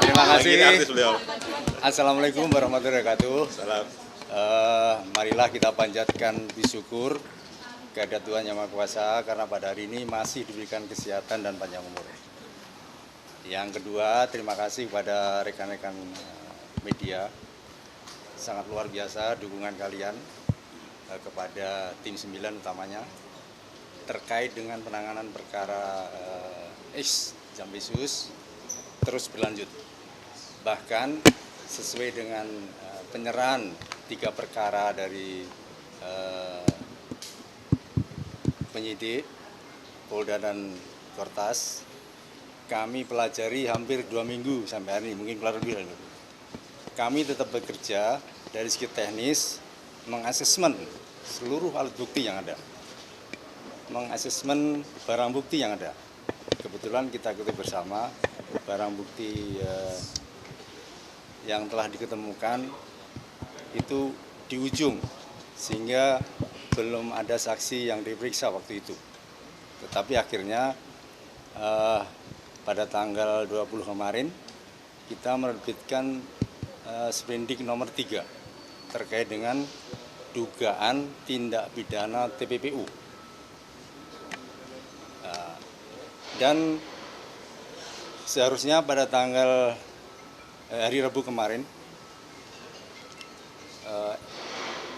Terima kasih. Assalamualaikum warahmatullahi wabarakatuh. Salam. Marilah kita panjatkan puji syukur kehadirat Tuhan Yang Maha Kuasa karena pada hari ini masih diberikan kesehatan dan panjang umur. Yang kedua, terima kasih kepada rekan-rekan media. Sangat luar biasa dukungan kalian kepada tim 9 utamanya terkait dengan penanganan perkara X Jampisus terus berlanjut. Bahkan sesuai dengan penyerahan 3 perkara dari penyidik Polda dan Kortas, kami pelajari hampir 2 minggu sampai hari ini, mungkin keluar lebih. Kami tetap bekerja dari segi teknis, mengasesmen seluruh alat bukti yang ada, mengasesmen barang bukti yang ada. Kebetulan kita ketahui bersama barang bukti yang telah diketemukan itu di ujung, sehingga belum ada saksi yang diperiksa waktu itu. Tetapi akhirnya pada tanggal 20 kemarin kita menerbitkan Sprindik nomor 3 terkait dengan dugaan tindak pidana TPPU. Dan seharusnya pada tanggal hari Rabu kemarin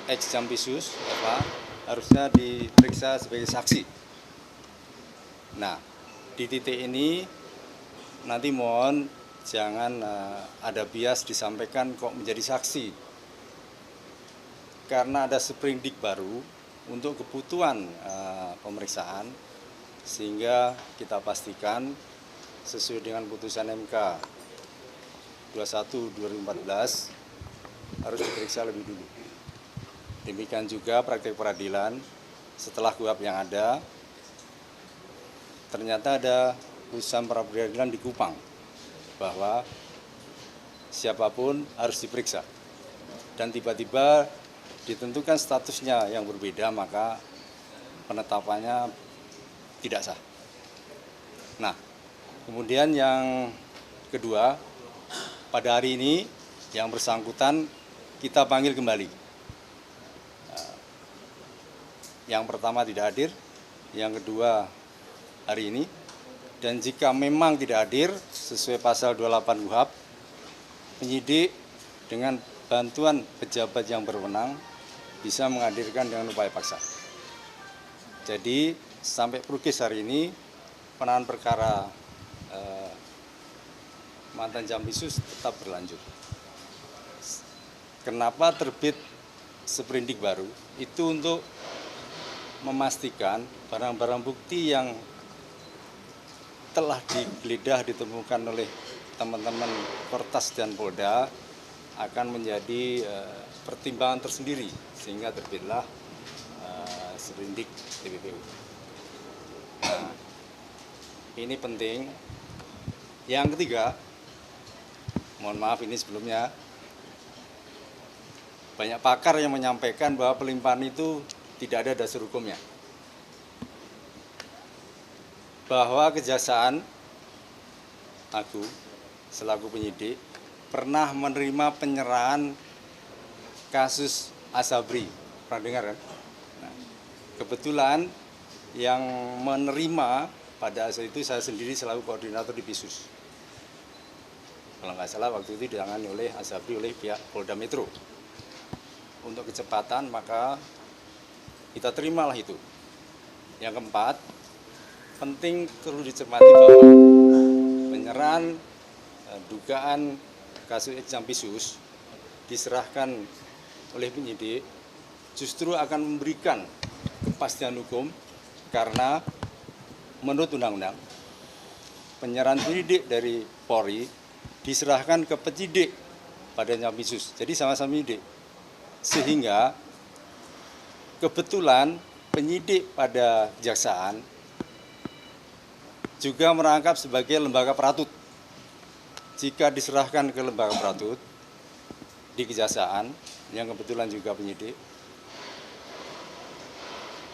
X Jampisus harusnya diperiksa sebagai saksi. Nah, di titik ini nanti mohon jangan ada bias disampaikan kok menjadi saksi. Karena ada sprindik baru untuk kebutuhan pemeriksaan, sehingga kita pastikan sesuai dengan putusan MK 21/2014 harus diperiksa lebih dulu. Demikian juga praktek peradilan setelah KUHP yang ada, ternyata ada putusan pra peradilan di Kupang bahwa siapapun harus diperiksa, dan tiba-tiba ditentukan statusnya yang berbeda, maka penetapannya tidak sah. Nah, kemudian yang kedua, pada hari ini yang bersangkutan kita panggil kembali. Yang pertama tidak hadir, yang kedua hari ini. Dan jika memang tidak hadir sesuai pasal 28 KUHP, penyidik dengan bantuan pejabat yang berwenang bisa menghadirkan dengan upaya paksa. Jadi sampai progres hari ini penanganan perkara mantan Jampisus tetap berlanjut. Kenapa terbit sprindik baru? Itu untuk memastikan barang-barang bukti yang telah digeledah ditemukan oleh teman-teman Kortas dan Polda akan menjadi pertimbangan tersendiri, sehingga terbitlah sprindik TPPU. Nah, ini penting. Yang ketiga, mohon maaf ini sebelumnya, banyak pakar yang menyampaikan bahwa pelimpahan itu tidak ada dasar hukumnya. Bahwa Kejaksaan Agung selaku penyidik pernah menerima penyerahan kasus Asabri. Pernah dengar kan? Nah, kebetulan yang menerima pada saat itu saya sendiri selaku koordinator di Pisus. Kalau nggak salah waktu itu ditangani oleh Asabri oleh pihak Polda Metro. Untuk kecepatan maka kita terimalah itu. Yang keempat, penting perlu dicermati bahwa penyerahan dugaan kasus Jampisus diserahkan oleh penyidik justru akan memberikan kepastian hukum, karena menurut undang-undang penyerahan penyidik dari Polri diserahkan ke penyidik pada Jampisus. Jadi sama-sama penyidik. Sehingga kebetulan penyidik pada Kejaksaan juga merangkap sebagai lembaga peratut. Jika diserahkan ke lembaga peratut di Kejaksaan, yang kebetulan juga penyidik,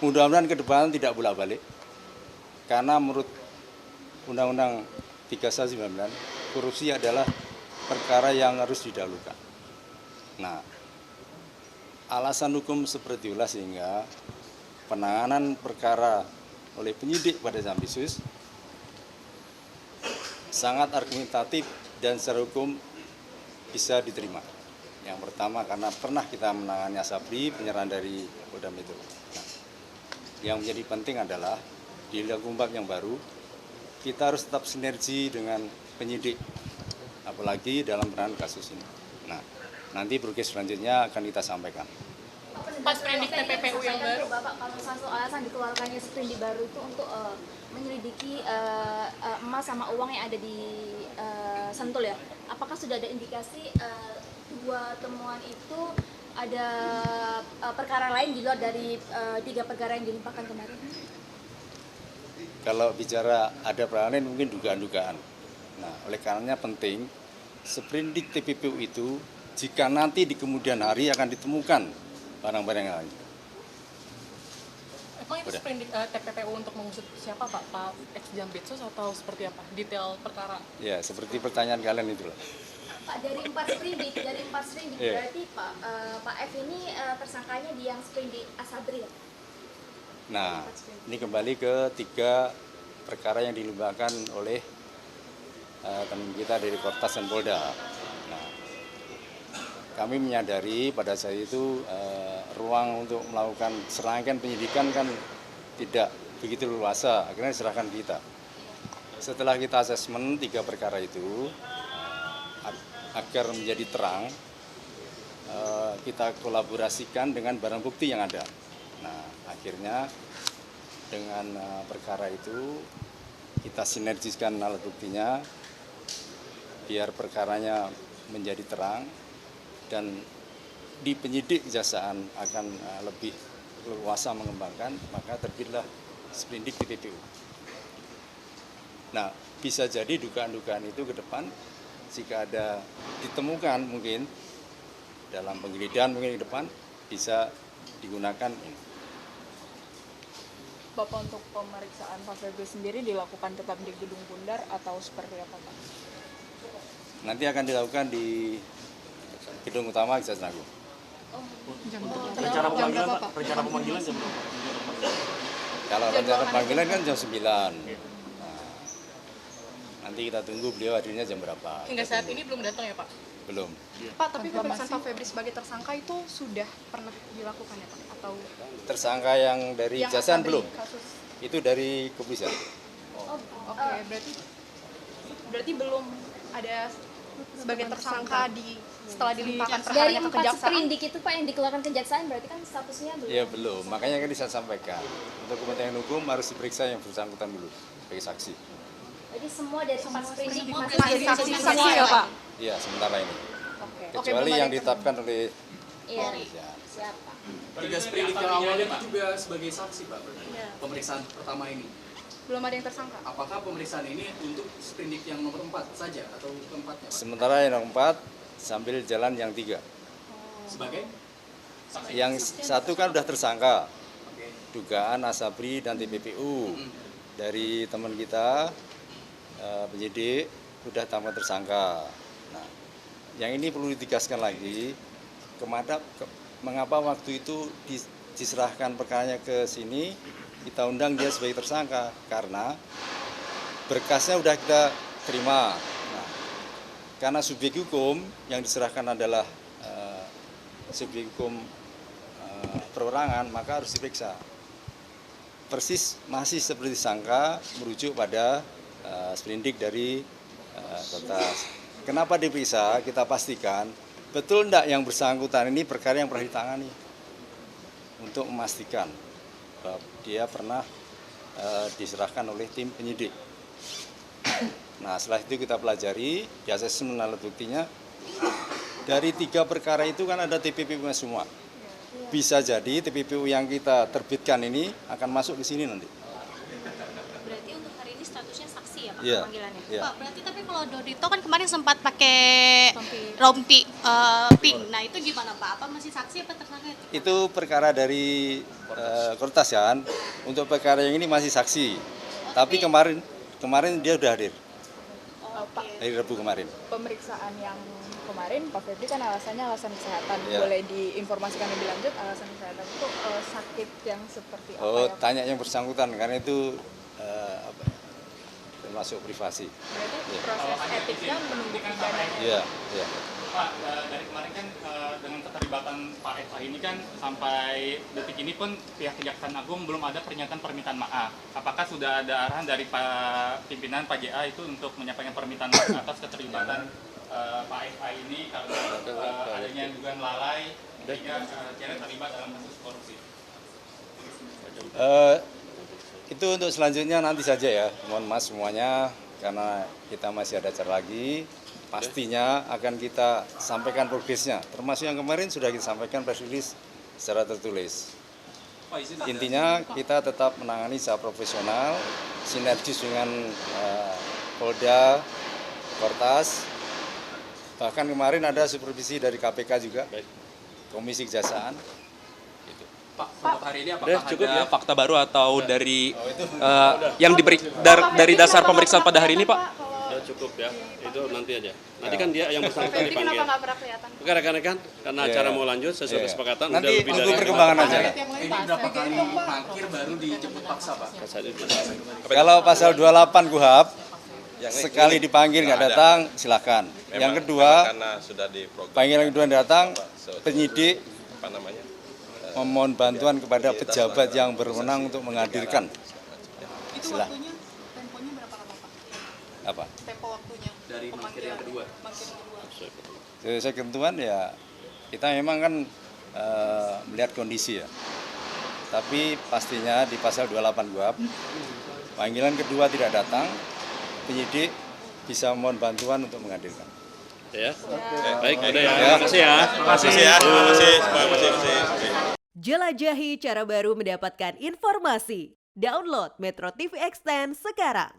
mudah-mudahan ke depan tidak bolak-balik. Karena menurut Undang-Undang 319, korupsi adalah perkara yang harus didahulukan. Nah, alasan hukum seperti itulah sehingga penanganan perkara oleh penyidik pada Jampisus sangat argumentatif dan secara hukum bisa diterima. Yang pertama karena pernah kita menangani Asabri penyerahan dari Polda Metro. Nah, yang menjadi penting adalah di Gakumdu yang baru kita harus tetap sinergi dengan penyidik, apalagi dalam penanganan kasus ini. Nah, nanti progres selanjutnya akan kita sampaikan. Pas sprindik TPPU yang baru, Bapak, kalau salah satu alasan dikeluarkannya sprindik baru itu untuk menyelidiki emas sama uang yang ada di Sentul ya. Apakah sudah ada indikasi dua temuan itu ada perkara lain di luar dari 3 perkara yang dilimpahkan kemarin? Kalau bicara ada perkara lain mungkin dugaan-dugaan. Nah, oleh karenanya penting sprindik TPPU itu jika nanti di kemudian hari akan ditemukan barang-barang yang lain. emang itu sprindik TPPU untuk mengusut siapa Pak? Pak ex Jampitsus atau seperti apa? Detail perkara? Ya, seperti pertanyaan kalian itulah. Pak, dari 4 sprindik Yeah. berarti Pak F ini tersangkanya di yang sprindik Asabri ya? Nah, ini kembali ke 3 perkara yang dilimpahkan oleh teman kita dari Kortas dan Polda. Nah, kami menyadari pada saat itu ruang untuk melakukan serangkaian penyidikan kan tidak begitu luasa, akhirnya diserahkan kita. Setelah kita asesmen 3 perkara itu, agar menjadi terang, kita kolaborasikan dengan barang bukti yang ada. Nah, akhirnya dengan perkara itu kita sinergiskan alat buktinya biar perkaranya menjadi terang dan di penyidik kejaksaan akan lebih leluasa mengembangkan, maka terbitlah sprindik TPPU. Nah, bisa jadi dugaan-dugaan itu ke depan jika ada ditemukan mungkin dalam penggeledahan mungkin ke depan bisa digunakan ini. Bapak, untuk pemeriksaan Pak Febri sendiri dilakukan tetap di Gedung Bundar atau seperti apa Pak? Nanti akan dilakukan di gedung utama Kejaksaan Agung. Rencana pemanggilan Pak, rencana pemanggilan jam berapa? Kalau rencana panggilan kan jam 9. Nah, nanti kita tunggu beliau hadirnya jam berapa. Hingga saat ini belum datang ya Pak? Belum. Pak, tapi pemeriksaan Pak Febri sebagai tersangka itu sudah pernah dilakukan ya Pak? Atau Tersangka yang dari yang Kejaksaan Asabri belum. kasus? Itu dari kepolisian. Oke, berarti belum ada sebagai tersangka setelah dilimpahkan Dari perkaranya ke 4 kejaksaan. sprindik itu Pak yang dikeluarkan kejaksaan berarti kan statusnya belum? Ya belum. Makanya kan saya sampaikan. Untuk kepentingan hukum harus diperiksa yang bersangkutan dulu sebagai saksi. Jadi semua dari 4 sprindik Masih masih saksi jadi semua ya Pak? Iya, sementara ini. Oke. Kecuali belum yang ada ditetapkan oleh Iya, kepolisian. siapa? 3 sprindik yang awalnya itu juga sebagai saksi Pak, pemeriksaan pertama ini. Belum ada yang tersangka. Apakah pemeriksaan ini untuk sprindik yang nomor 4 saja atau keempatnya Pak? Sementara yang nomor 4 sambil jalan yang 3. Sebagai saksi? Yang satu kan udah tersangka. Oke. Dugaan Asabri dan TPPU. Dari teman kita penyidik sudah tambah tersangka. Nah, yang ini perlu ditegaskan lagi, mengapa waktu itu diserahkan perkaranya ke sini, kita undang dia sebagai tersangka, karena berkasnya sudah kita terima. Nah, karena subjek hukum yang diserahkan adalah subjek hukum perorangan, maka harus diperiksa. Persis masih seperti sangka merujuk pada sprindik dari Kortas. Kenapa diperiksa? Kita pastikan betul enggak yang bersangkutan ini perkara yang pernah ditangani, untuk memastikan bahwa dia pernah diserahkan oleh tim penyidik. Nah, setelah itu kita pelajari, asesmen alat buktinya. Dari 3 perkara itu kan ada TPPU-nya semua. Bisa jadi TPPU yang kita terbitkan ini akan masuk ke sini nanti. Berarti untuk hari ini statusnya saksi ya Pak? Iya. panggilannya. Iya. Pak, berarti tapi kalau Dodito kan kemarin sempat pakai Rompi. rompi pink. Nah, itu gimana Pak? Apa masih saksi apa tersangka? Itu perkara dari Kortas kan. Untuk perkara yang ini masih saksi. Tapi kemarin dia sudah hadir. Pak, Hari Rabu kemarin. pemeriksaan yang kemarin Pak Febri kan alasannya alasan kesehatan. Iya. Boleh diinformasikan lebih lanjut alasan kesehatan itu sakit yang seperti apa Oh, ya? Pak? tanya yang bersangkutan karena itu apa, termasuk privasi. Berarti proses etiknya menunggu pidananya. Iya, iya. Pak, dari kemarin kan dengan keterlibatan Pak FA ini kan sampai detik ini pun pihak Kejaksaan Agung belum ada pernyataan permintaan maaf. Apakah sudah ada arahan dari Pak pimpinan Pak JA itu untuk menyampaikan permintaan maaf atas keterlibatan Pak FA ini karena adanya dugaan lalai hingga akhirnya terlibat dalam kasus korupsi? Itu untuk selanjutnya nanti saja ya. Mohon maaf semuanya karena kita masih ada acara lagi. Pastinya akan kita sampaikan progresnya. Termasuk yang kemarin sudah kita sampaikan press release secara tertulis. Intinya kita tetap menangani secara profesional, sinergis dengan Polda, Kortas. Bahkan kemarin ada supervisi dari KPK juga, Komisi Kejaksaan. Gitu. Pak, untuk hari ini apakah cukup ada ya? fakta baru atau dari yang diberi dari dasar pemeriksaan pada hari ini, Pak? Udah cukup ya, itu nanti aja. Nanti kan dia yang bersangkutan Febri dipanggil. kenapa nggak pernah kelihatan? Oke rekan-rekan, karena acara mau lanjut sesuai Iya. kesepakatan Nanti udah lebih tunggu dari perkembangan aja. Ini berapa kali mangkir baru dijemput paksa, Pak? Kalau pasal 28 KUHP, sekali dipanggil nggak datang, silakan. Yang kedua, karena sudah diprogram panggilan kedua datang, penyidik apa namanya memohon bantuan kepada pejabat yang berwenang untuk menghadirkan. Itu Silah. waktunya, temponya berapa lama Pak? Apa? Tempo waktunya? Dari mangkir yang kedua. Mangkir yang kedua. Sesuai ketentuan ya, kita memang kan melihat kondisi ya. Tapi pastinya di pasal 28 KUHP, panggilan kedua tidak datang, penyidik bisa mohon bantuan untuk menghadirkan. Ya. Baik, udah ya. Terima kasih ya. terima kasih ya, terima kasih. Jelajahi cara baru mendapatkan informasi. Download Metro TV Extend sekarang.